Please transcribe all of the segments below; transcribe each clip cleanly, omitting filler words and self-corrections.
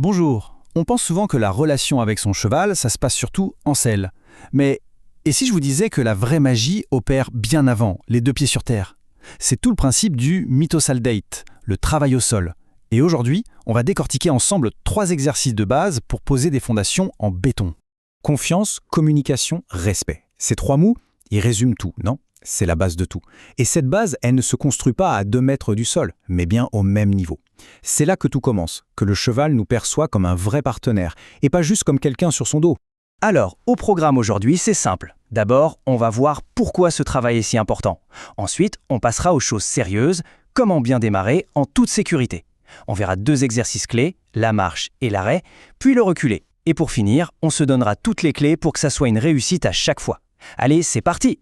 Bonjour, on pense souvent que la relation avec son cheval, ça se passe surtout en selle. Mais et si je vous disais que la vraie magie opère bien avant, les deux pieds sur terre? C'est tout le principe du mythosaldate, le travail au sol. Et aujourd'hui, on va décortiquer ensemble 3 exercices de base pour poser des fondations en béton. Confiance, communication, respect. Ces 3 mots, ils résument tout, non? C'est la base de tout. Et cette base, elle ne se construit pas à 2 mètres du sol, mais bien au même niveau. C'est là que tout commence, que le cheval nous perçoit comme un vrai partenaire, et pas juste comme quelqu'un sur son dos. Alors, au programme aujourd'hui, c'est simple. D'abord, on va voir pourquoi ce travail est si important. Ensuite, on passera aux choses sérieuses, comment bien démarrer en toute sécurité. On verra 2 exercices clés, la marche et l'arrêt, puis le reculé. Et pour finir, on se donnera toutes les clés pour que ça soit une réussite à chaque fois. Allez, c'est parti!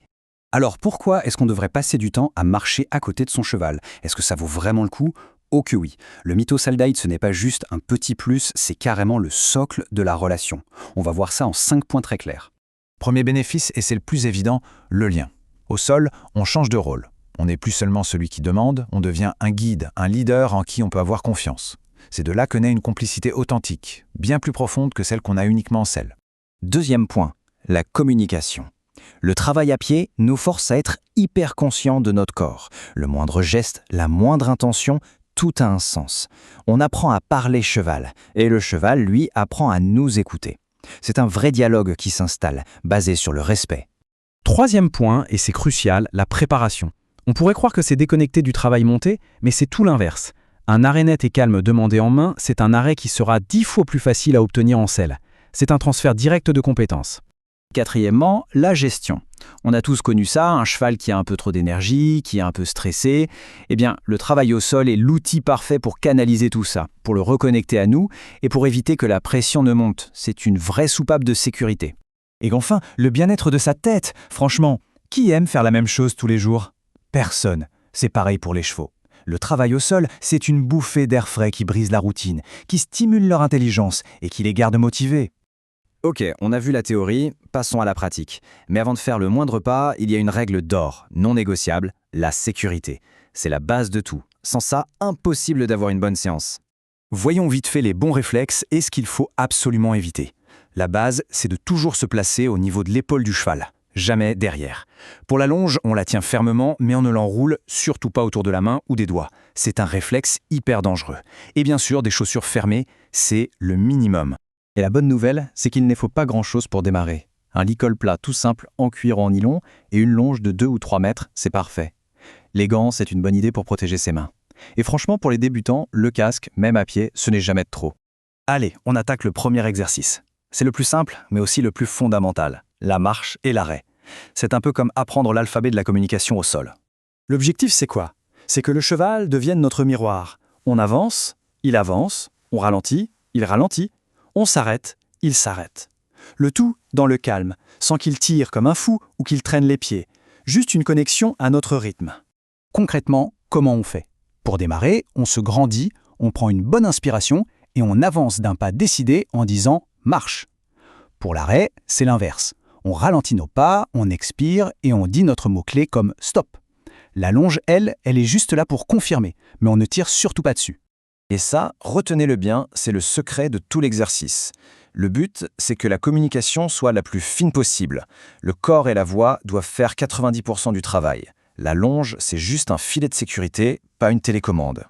Alors pourquoi est-ce qu'on devrait passer du temps à marcher à côté de son cheval? Est-ce que ça vaut vraiment le coup? Oh que oui. Le mythosaldate, ce n'est pas juste un petit plus, c'est carrément le socle de la relation. On va voir ça en 5 points très clairs. Premier bénéfice, et c'est le plus évident, le lien. Au sol, on change de rôle. On n'est plus seulement celui qui demande, on devient un guide, un leader en qui on peut avoir confiance. C'est de là que naît une complicité authentique, bien plus profonde que celle qu'on a uniquement en selle. Deuxième point, la communication. Le travail à pied nous force à être hyper conscients de notre corps. Le moindre geste, la moindre intention, tout a un sens. On apprend à parler cheval, et le cheval, lui, apprend à nous écouter. C'est un vrai dialogue qui s'installe, basé sur le respect. Troisième point, et c'est crucial, la préparation. On pourrait croire que c'est déconnecté du travail monté, mais c'est tout l'inverse. Un arrêt net et calme demandé en main, c'est un arrêt qui sera 10 fois plus facile à obtenir en selle. C'est un transfert direct de compétences. Quatrièmement, la gestion. On a tous connu ça, un cheval qui a un peu trop d'énergie, qui est un peu stressé. Eh bien, le travail au sol est l'outil parfait pour canaliser tout ça, pour le reconnecter à nous et pour éviter que la pression ne monte. C'est une vraie soupape de sécurité. Et enfin, le bien-être de sa tête. Franchement, qui aime faire la même chose tous les jours? Personne. C'est pareil pour les chevaux. Le travail au sol, c'est une bouffée d'air frais qui brise la routine, qui stimule leur intelligence et qui les garde motivés. Ok, on a vu la théorie, passons à la pratique. Mais avant de faire le moindre pas, il y a une règle d'or, non négociable, la sécurité. C'est la base de tout. Sans ça, impossible d'avoir une bonne séance. Voyons vite fait les bons réflexes et ce qu'il faut absolument éviter. La base, c'est de toujours se placer au niveau de l'épaule du cheval, jamais derrière. Pour la longe, on la tient fermement, mais on ne l'enroule surtout pas autour de la main ou des doigts. C'est un réflexe hyper dangereux. Et bien sûr, des chaussures fermées, c'est le minimum. Et la bonne nouvelle, c'est qu'il ne faut pas grand-chose pour démarrer. Un licol plat tout simple en cuir ou en nylon et une longe de 2 ou 3 mètres, c'est parfait. Les gants, c'est une bonne idée pour protéger ses mains. Et franchement, pour les débutants, le casque, même à pied, ce n'est jamais de trop. Allez, on attaque le premier exercice. C'est le plus simple, mais aussi le plus fondamental, la marche et l'arrêt. C'est un peu comme apprendre l'alphabet de la communication au sol. L'objectif, c'est quoi? C'est que le cheval devienne notre miroir. On avance, on ralentit, il ralentit, on s'arrête, il s'arrête. Le tout dans le calme, sans qu'il tire comme un fou ou qu'il traîne les pieds. Juste une connexion à notre rythme. Concrètement, comment on fait? Pour démarrer, on se grandit, on prend une bonne inspiration et on avance d'un pas décidé en disant « marche ». Pour l'arrêt, c'est l'inverse. On ralentit nos pas, on expire et on dit notre mot-clé comme « stop ». La longe, elle est juste là pour confirmer, mais on ne tire surtout pas dessus. Et ça, retenez-le bien, c'est le secret de tout l'exercice. Le but, c'est que la communication soit la plus fine possible. Le corps et la voix doivent faire 90% du travail. La longe, c'est juste un filet de sécurité, pas une télécommande.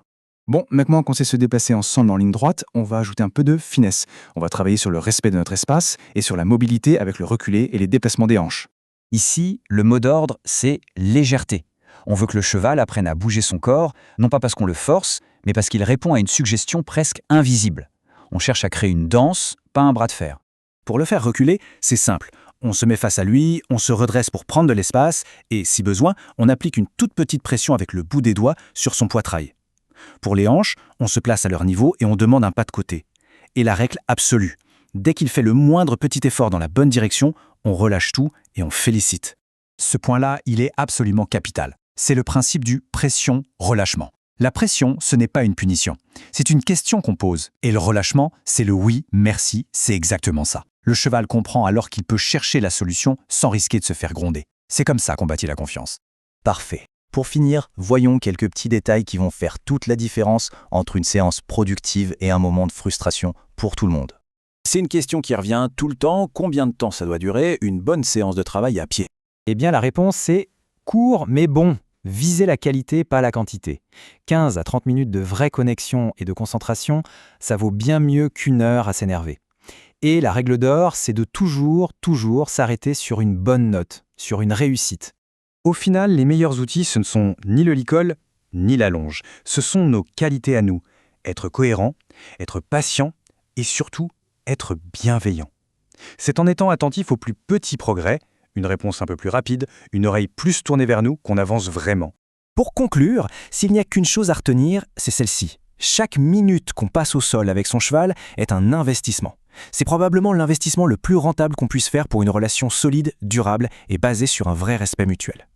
Bon, maintenant qu'on sait se déplacer ensemble en ligne droite, on va ajouter un peu de finesse. On va travailler sur le respect de notre espace et sur la mobilité avec le reculé et les déplacements des hanches. Ici, le mot d'ordre, c'est légèreté. On veut que le cheval apprenne à bouger son corps, non pas parce qu'on le force, mais parce qu'il répond à une suggestion presque invisible. On cherche à créer une danse, pas un bras de fer. Pour le faire reculer, c'est simple. On se met face à lui, on se redresse pour prendre de l'espace et, si besoin, on applique une toute petite pression avec le bout des doigts sur son poitrail. Pour les hanches, on se place à leur niveau et on demande un pas de côté. Et la règle absolue, dès qu'il fait le moindre petit effort dans la bonne direction, on relâche tout et on félicite. Ce point-là, il est absolument capital. C'est le principe du pression-relâchement. La pression, ce n'est pas une punition. C'est une question qu'on pose. Et le relâchement, c'est le oui, merci, c'est exactement ça. Le cheval comprend alors qu'il peut chercher la solution sans risquer de se faire gronder. C'est comme ça qu'on bâtit la confiance. Parfait. Pour finir, voyons quelques petits détails qui vont faire toute la différence entre une séance productive et un moment de frustration pour tout le monde. C'est une question qui revient tout le temps. Combien de temps ça doit durer une bonne séance de travail à pied? Eh bien, la réponse c'est court mais bon. Visez la qualité, pas la quantité. 15 à 30 minutes de vraie connexion et de concentration, ça vaut bien mieux qu'une heure à s'énerver. Et la règle d'or, c'est de toujours s'arrêter sur une bonne note, sur une réussite. Au final, les meilleurs outils, ce ne sont ni le licol, ni la longe. Ce sont nos qualités à nous. Être cohérent, être patient et surtout être bienveillant. C'est en étant attentif aux plus petits progrès, une réponse un peu plus rapide, une oreille plus tournée vers nous qu'on avance vraiment. Pour conclure, s'il n'y a qu'une chose à retenir, c'est celle-ci. Chaque minute qu'on passe au sol avec son cheval est un investissement. C'est probablement l'investissement le plus rentable qu'on puisse faire pour une relation solide, durable et basée sur un vrai respect mutuel.